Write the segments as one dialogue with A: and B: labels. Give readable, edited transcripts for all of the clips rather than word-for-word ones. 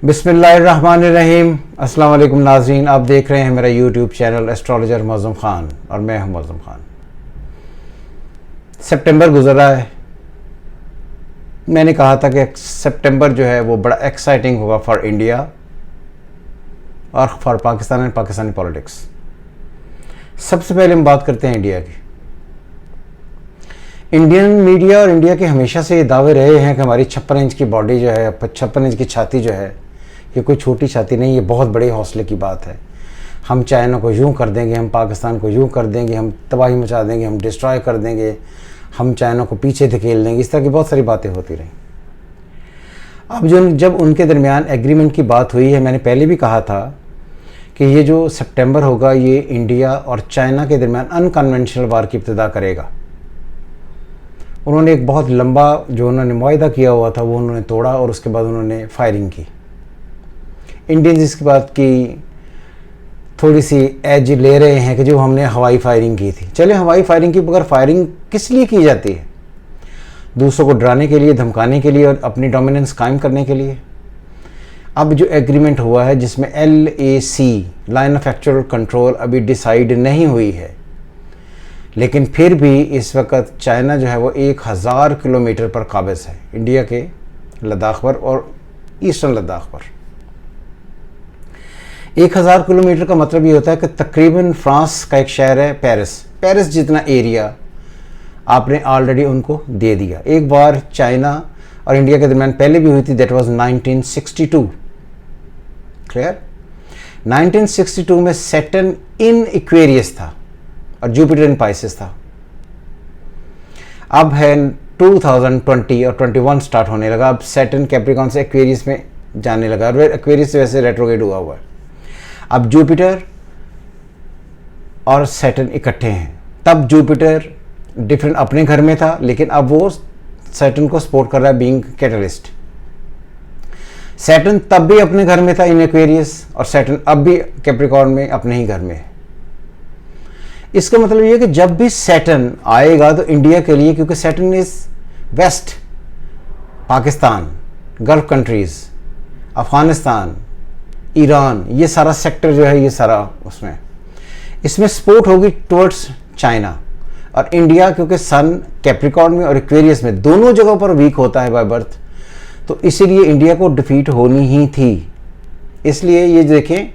A: बिस्मिल्लाहिर्रहमानिर्रहीम। अस्सलाम वालेकुम नाज़रीन, आप देख रहे हैं मेरा YouTube channel astrologer Mauzam Khan और मैं हूं मौज़म ख़ान। सितंबर गुज़रा है। मैंने कहा था कि सितंबर जो है वो बड़ा एक्साइटिंग होगा फॉर इंडिया और for Pakistan and Pakistani politics. सबसे पहले हम बात करते हैं इंडिया की। इंडियन मीडिया और इंडिया के हमेशा से ये दावे रहे हैं कि हमारी 56 इंच की बॉडी जो है, 56 इंच की छाती जो है, ये कोई छोटी छाती नहीं, ये बहुत बड़े हौसले की बात है। हम चाइना को यूं कर देंगे, हम पाकिस्तान को यूं कर देंगे, हम तबाही मचा देंगे, हम डिस्ट्रॉय कर देंगे, हम चाइना को पीछे धकेल देंगे। इस तरह की बहुत सारी बातें होती रहीं। अब जब उनके दरमियान एग्रीमेंट की बात हुई है, मैंने पहले भी कहा था कि ये जो सितंबर होगा ये इंडिया और चाइना के दरमियान अनकन्वेंशनल वार की इब्तिदा करेगा। उन्होंने एक बहुत लंबा जो उन्होंने मुआहदा किया हुआ था वो उन्होंने तोड़ा और उसके बाद उन्होंने फायरिंग की। इंडियंस इसके बाद की थोड़ी सी एज ले रहे हैं कि जो हमने हवाई फायरिंग की थी। चले हवाई फायरिंग की, मगर फायरिंग किस लिए की जाती है? दूसरों को डराने के लिए, धमकाने के लिए और अपनी डोमिनेंस कायम करने के लिए। अब जो एग्रीमेंट हुआ है जिसमें LAC line of actual control अभी डिसाइड नहीं हुई है, लेकिन फिर भी इस वक्त चाइना जो है वो 1000 किलोमीटर पर काबिज़ है इंडिया के लद्दाख पर और ईस्टर्न लद्दाख पर। 1000 किलोमीटर का मतलब ये होता है कि तकरीबन फ्रांस का एक शहर है पेरिस जितना एरिया आपने ऑलरेडी उनको दे दिया। एक बार चाइना और इंडिया के दरमियान पहले भी हुई थी, दैट वाज 1962। क्लियर? 1962 में सैटर्न इन एक्वेरियस था और जुपिटर इन पाइसेस था। अब है 2020 और 21 स्टार्ट होने लगा। अब सैटर्न कैप्रिकॉन से एक्वेरियस में जाने लगा और एक्वेरियस से वैसे रेट्रोग्रेड हुआ हुआ है। अब जुपिटर और सैटर्न इकट्ठे हैं। तब जुपिटर डिफरेंट अपने घर में था, लेकिन अब वो सैटर्न को सपोर्ट कर रहा है बीइंग कैटलिस्ट। सैटर्न तब भी अपने घर में था इन एक्वेरियस और सैटर्न अब भी कैप्रिकॉन में अपने ही घर में है। इसका मतलब ये है कि जब भी सैटर्न आएगा तो इंडिया के लिए, क्योंकि Saturn is west, Pakistan, gulf countries, Afghanistan, Iran, ये सारा सेक्टर जो है ये सारा उसमें इसमें सपोर्ट होगी टुवर्ड्स चाइना। और इंडिया क्योंकि सन कैप्रिकॉन में और एक्वेरियस में दोनों जगहों पर वीक होता है बाय बर्थ, तो इसीलिए इंडिया को डिफीट होनी ही थी। इसलिए ये देखें,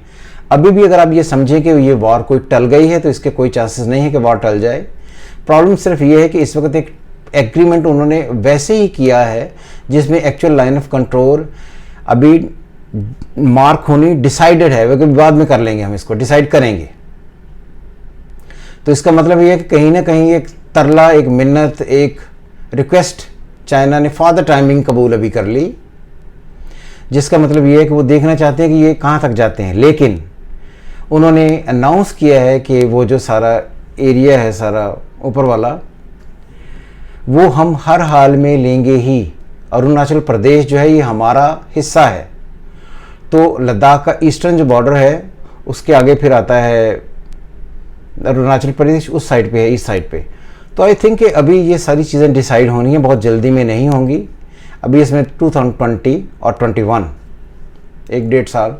A: अभी भी अगर आप ये समझें कि ये वॉर कोई टल गई है तो इसके कोई चांसेस नहीं है कि वॉर टल जाए। प्रॉब्लम सिर्फ ये है कि इस वक्त एक एग्रीमेंट उन्होंने वैसे ही किया है जिसमें एक्चुअल लाइन ऑफ कंट्रोल अभी मार्क होनी डिसाइडेड है। वह बाद में कर लेंगे, हम इसको डिसाइड करेंगे। तो इसका मतलब ये है कि कहीं ना कहीं एक तरला, एक मिन्नत, एक रिक्वेस्ट चाइना ने फॉर द टाइमिंग कबूल अभी कर ली, जिसका मतलब ये है कि वो देखना चाहते हैं कि ये कहाँ तक जाते हैं। लेकिन उन्होंने अनाउंस किया है कि वो जो सारा एरिया है, सारा ऊपर वाला, वो हम हर हाल में लेंगे ही। अरुणाचल प्रदेश जो है ये हमारा हिस्सा है। तो लद्दाख का ईस्टर्न जो बॉर्डर है उसके आगे फिर आता है अरुणाचल प्रदेश, उस साइड पे है, ईस्ट साइड पे। तो आई थिंक कि अभी ये सारी चीज़ें डिसाइड होनी है, बहुत जल्दी में नहीं होंगी। अभी इसमें 2020 और 21 एक 1.5 साल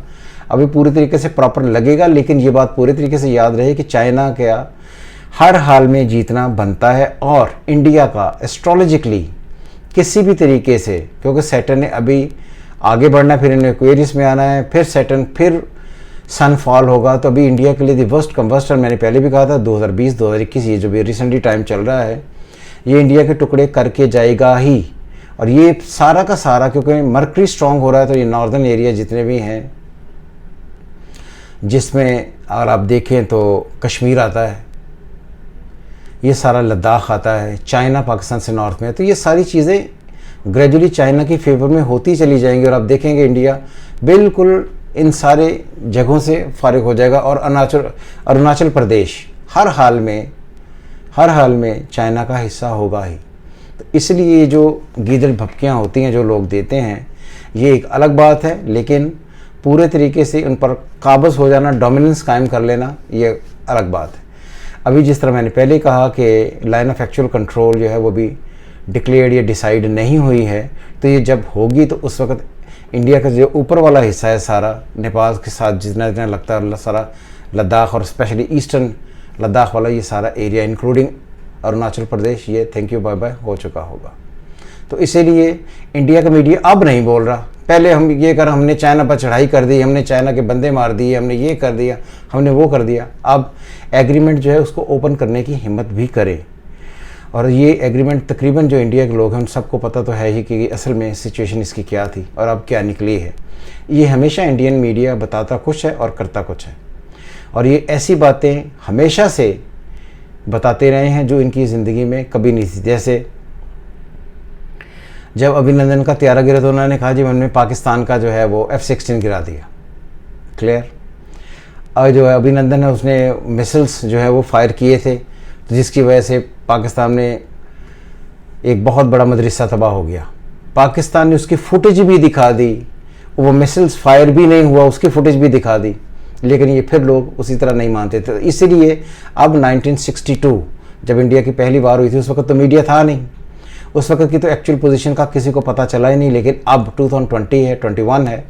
A: अभी पूरी तरीके से प्रॉपर लगेगा। लेकिन ये बात पूरी तरीके से याद रहे कि चाइना का हर हाल में जीतना बनता है और इंडिया का एस्ट्रोलॉजिकली किसी भी तरीके से, क्योंकि सैटर्न ने अभी आगे बढ़ना, फिर इन्हें एक्वेरियस में आना है, फिर सैटर्न, फिर सन फॉल होगा। तो अभी इंडिया के लिए दी वर्स्ट कंबस्टर, मैंने पहले भी कहा था 2020-2021 ये जो भी रिसेंटली टाइम चल रहा है ये इंडिया के टुकड़े करके जाएगा ही। और ये सारा का सारा क्योंकि मर्करी स्ट्रांग हो रहा है, तो ये नॉर्दर्न एरिया जितने भी हैं, जिसमें अगर आप देखें तो कश्मीर आता है, ये सारा लद्दाख आता है, चाइना पाकिस्तान से नॉर्थ में, तो ये सारी चीज़ें ग्रेजुअली चाइना की फेवर में होती चली जाएंगी। और आप देखेंगे इंडिया बिल्कुल इन सारे जगहों से फारिग हो जाएगा और अरुणाचल प्रदेश हर हाल में चाइना का हिस्सा होगा ही। तो इसलिए ये जो गीदड़ भपकियाँ होती हैं जो लोग देते हैं, ये एक अलग बात है, लेकिन पूरे तरीके से उन पर काबज़ हो जाना, डोमिनेंस कायम कर लेना, ये अलग बात है। अभी जिस तरह मैंने पहले कहा कि लाइन ऑफ एक्चुअल कंट्रोल जो है वो भी डिक्लेयर्ड या डिसाइड नहीं हुई है, तो ये जब होगी तो उस वक्त इंडिया का जो ऊपर वाला हिस्सा है सारा, नेपाल के साथ जितना जितना लगता है सारा लद्दाख और स्पेशली ईस्टर्न लद्दाख वाला ये सारा एरिया इंक्लूडिंग अरुणाचल प्रदेश, ये थैंक यू बाय बाय हो चुका होगा। तो इसीलिए इंडिया का मीडिया अब नहीं बोल रहा। पहले हम ये कर, हमने चाइना पर चढ़ाई कर दी, हमने चाइना के बंदे मार दिए, हमने ये कर दिया, हमने वो कर दिया। अब एग्रीमेंट जो है उसको ओपन करने की हिम्मत भी करे। और ये एग्रीमेंट तकरीबन जो इंडिया के लोग हैं उन सबको पता तो है ही कि असल में सिचुएशन इसकी क्या थी और अब क्या निकली है। ये हमेशा इंडियन मीडिया बताता कुछ है और करता कुछ है, और ये ऐसी बातें हमेशा से बताते रहे हैं जो इनकी ज़िंदगी में कभी नहीं थी। जैसे जब अभिनंदन का त्यारा गिरा तो उन्होंने कहा जी हमने पाकिस्तान का जो है वो F-16 गिरा दिया, क्लियर। और जो है अभिनंदन है उसने मिसाइल्स जो है वो फायर किए थे, तो जिसकी वजह से पाकिस्तान में एक बहुत बड़ा मदरसा तबाह हो गया। पाकिस्तान ने उसकी फुटेज भी दिखा दी, वो मिसाइल्स फायर भी नहीं हुआ उसकी फुटेज भी दिखा दी, लेकिन ये फिर लोग उसी तरह नहीं मानते थे। इसीलिए अब 1962 जब इंडिया की पहली बार हुई थी उस वक्त तो मीडिया था नहीं, उस वक्त की तो एक्चुअल पोजीशन का किसी को पता चला ही नहीं। लेकिन अब 2020 है, 21 है,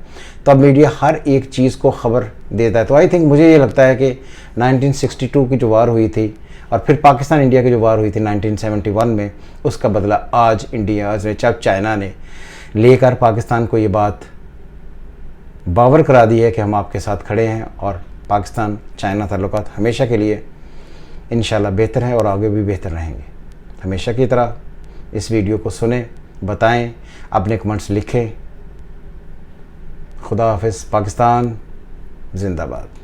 A: तो अब मीडिया हर एक चीज़ को खबर देता है। तो आई थिंक मुझे ये लगता है कि 1962 की जो वार हुई थी और फिर पाकिस्तान इंडिया की जो वार हुई थी 1971 में, उसका बदला आज इंडिया जब चाइना ने लेकर पाकिस्तान को ये बात बावर करा दी है कि हम आपके साथ खड़े हैं और पाकिस्तान चाइना ताल्लुकात हमेशा के लिए इंशाल्लाह बेहतर हैं और आगे भी बेहतर रहेंगे। हमेशा की तरह इस वीडियो को सुने, बताएं, अपने कमेंट्स लिखें। खुदा हाफिज़। पाकिस्तान जिंदाबाद।